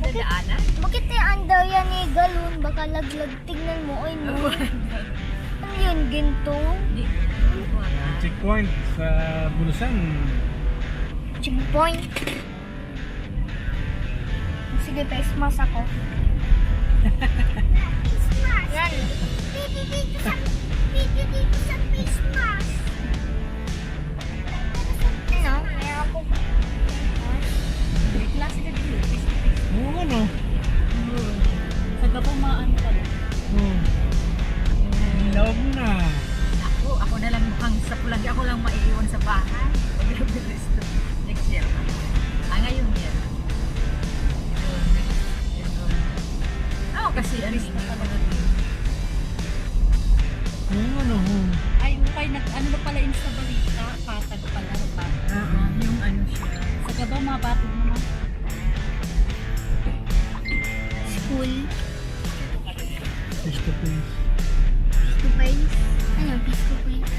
Dadaanan? Bakit under yan ni galon? Baka laglag. Tignan mo, oy no. Ano yun, ginto? Hindi. Checkpoint sa Bulusan. Checkpoint. Sige, face mask ako. Yan. Pwede dito sa face mask. Ano? May ako. May klase ka dito. Oo, ano? Sa gapumaan ka lang. Oo. Love na. Ako na lang mukhang sa pulang. Ako lang maiiwan sa bahay. Next year. Ngayon yan. Kasi ano Oo, ano? ay mukay ano na pala yun sa balita, patag pala yung ano siya. Sa gabaw mga batog mo na. School. Face to face. Face to face. Ano, face to face?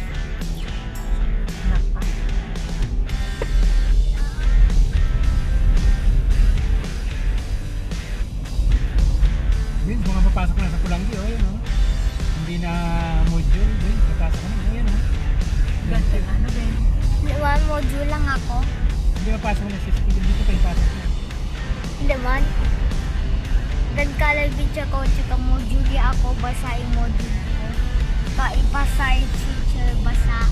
Napa. Vince, mga papasok na sa Pulanggi, oh, yun, oh. Hindi na module, Vince, papasok na, oh, yun, oh. Ganda ano ba yun? One module lang ako. Hindi papasok na sa school, dito kayo pasok na. Hindi man. Dan kalay bitya ko, tsaka module ako, basa yung module ko. Kaibasa yung teacher, basa.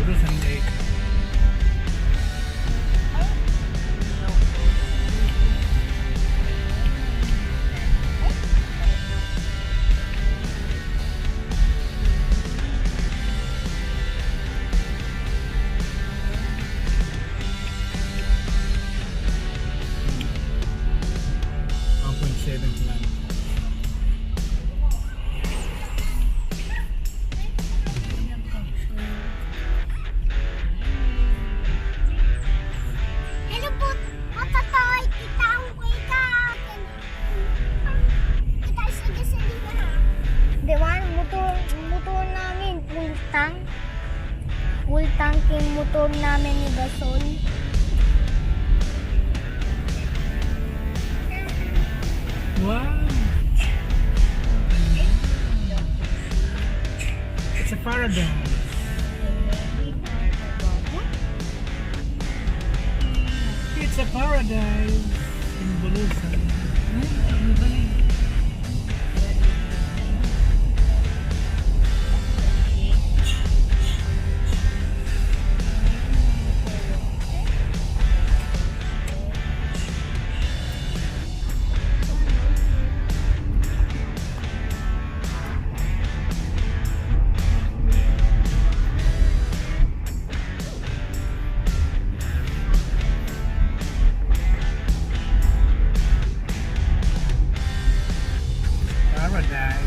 Bulusan Lake. Hello po, matatoy, kita ang kuya. Kita sige sa liga. Dewan, motor namin, full tank. Full tank yung motor namin ni Gasol. Wow! It's a paradise. It's a paradise in Bulusan. Ano ba yun? Paradise.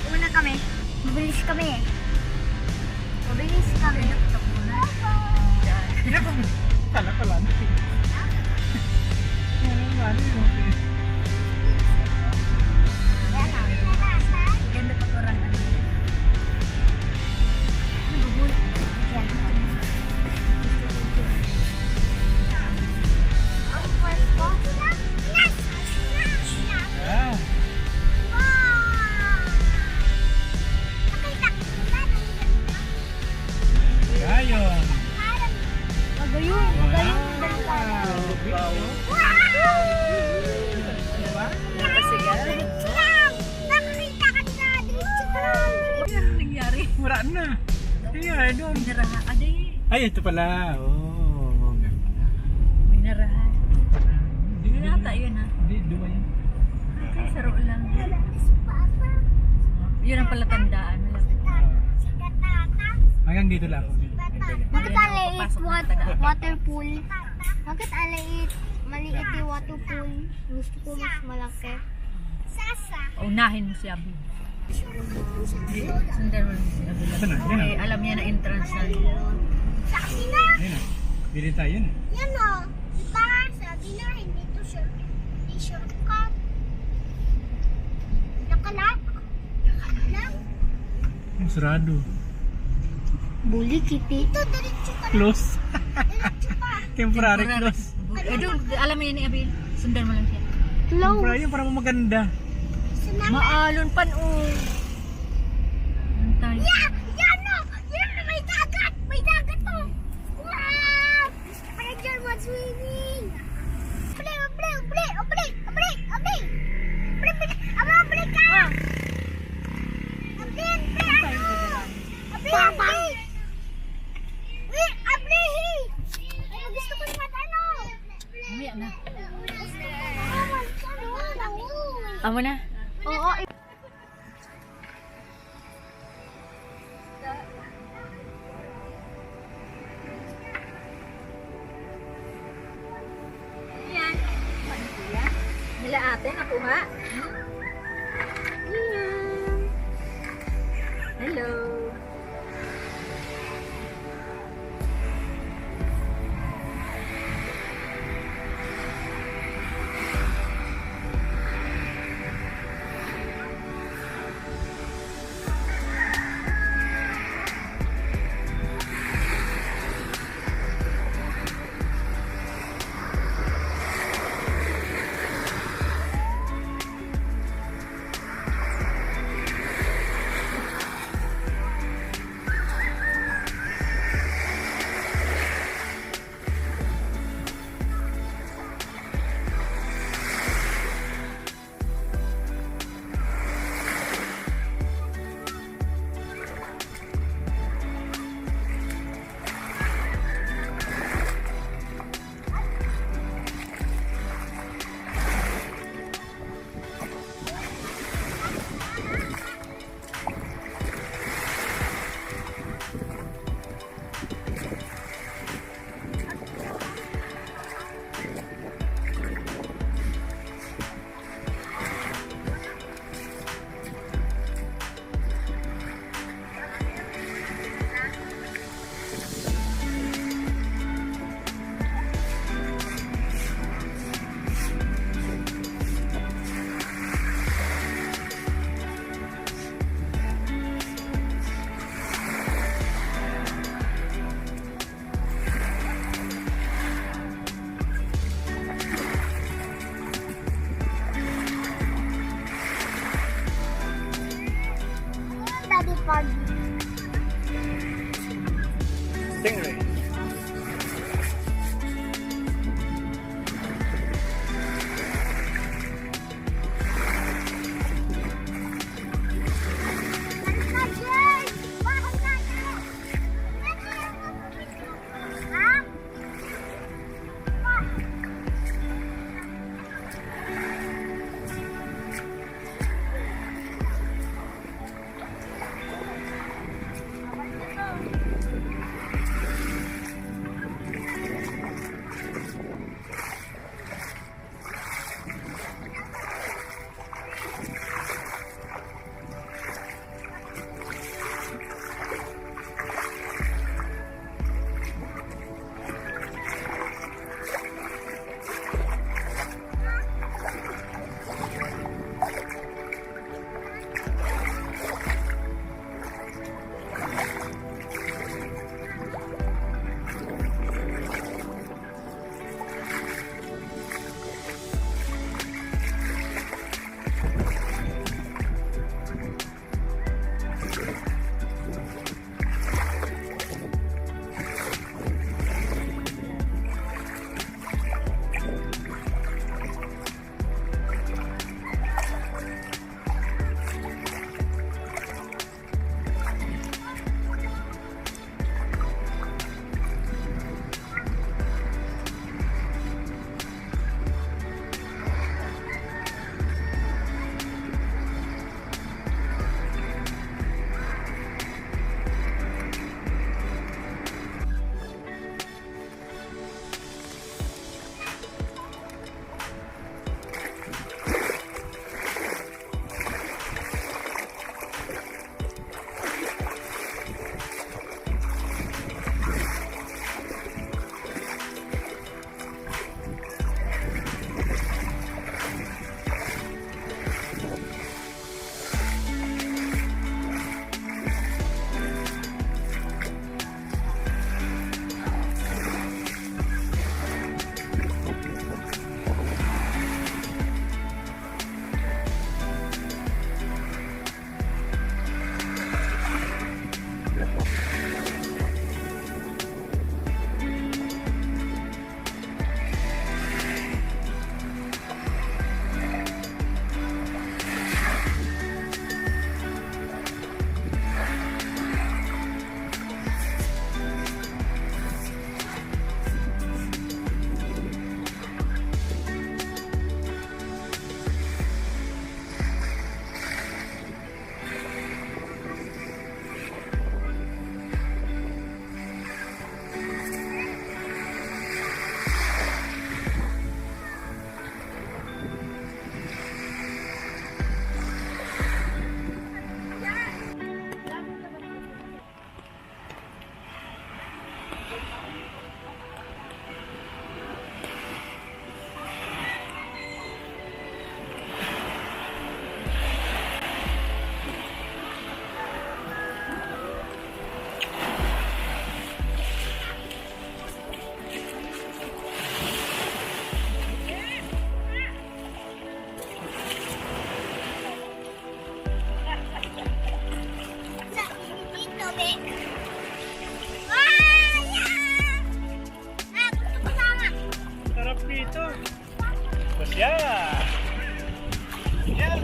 Una kami. Mabilis kami eh. Mabilis kami. Kala ko lang. Ano yun? Ganda pa orang ano. Ah, gayon. Magayon. Magayon. Wow. Diba? Ano nangyari? Mura na. Kaya doon. May naraha ka din. Ay, ito pala. Oh, ganda. May naraha. Hindi Yun ata yun ha. Hindi, duma yun. Saro lang. na pala tandaan. Hanggang dito lang ako. Ganda yan. Bakit Ayan, ang liit papasok na taga- water pool? Bakit ang liit? Maliit yung water pool. Gusto ko mas malaki. Unahin mo si Abi. Sundan mo si Abi. Saan na? Yan Eh, na. alam niya na entrance na. Ayun na. Bili tayo yun. Yan o. Diba? Sabi na, hindi to shortcut. Nakalak. Yung sarado. Bully kitty. Ito, diretso ka. Close. Diretso pa. Temporary close. Eh, doon, alam mo yan ni Abi. Sundan mo lang siya. Temporary yun, parang maganda. Maalon pan o. Antay. Yan! Yan o! Yan! May dagat! May dagat o! Wow! Kaya dyan mag-swimming! Able! Able! Able! Able! Able! Able! Able! Able! Able ka! Able! Able! Ano? Able! Able! Uy! Able! Ay, gusto ko naman ano? Mamaya na. Oh, Amo na. oo. Yan. Nila ate, nakuha. Hello. dito. Pasya! Yan!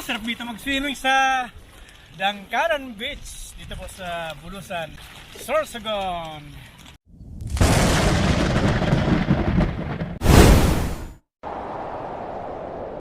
Sarap dito mag-swimming sa Dangkaran Beach dito po sa Bulusan, Sorsogon.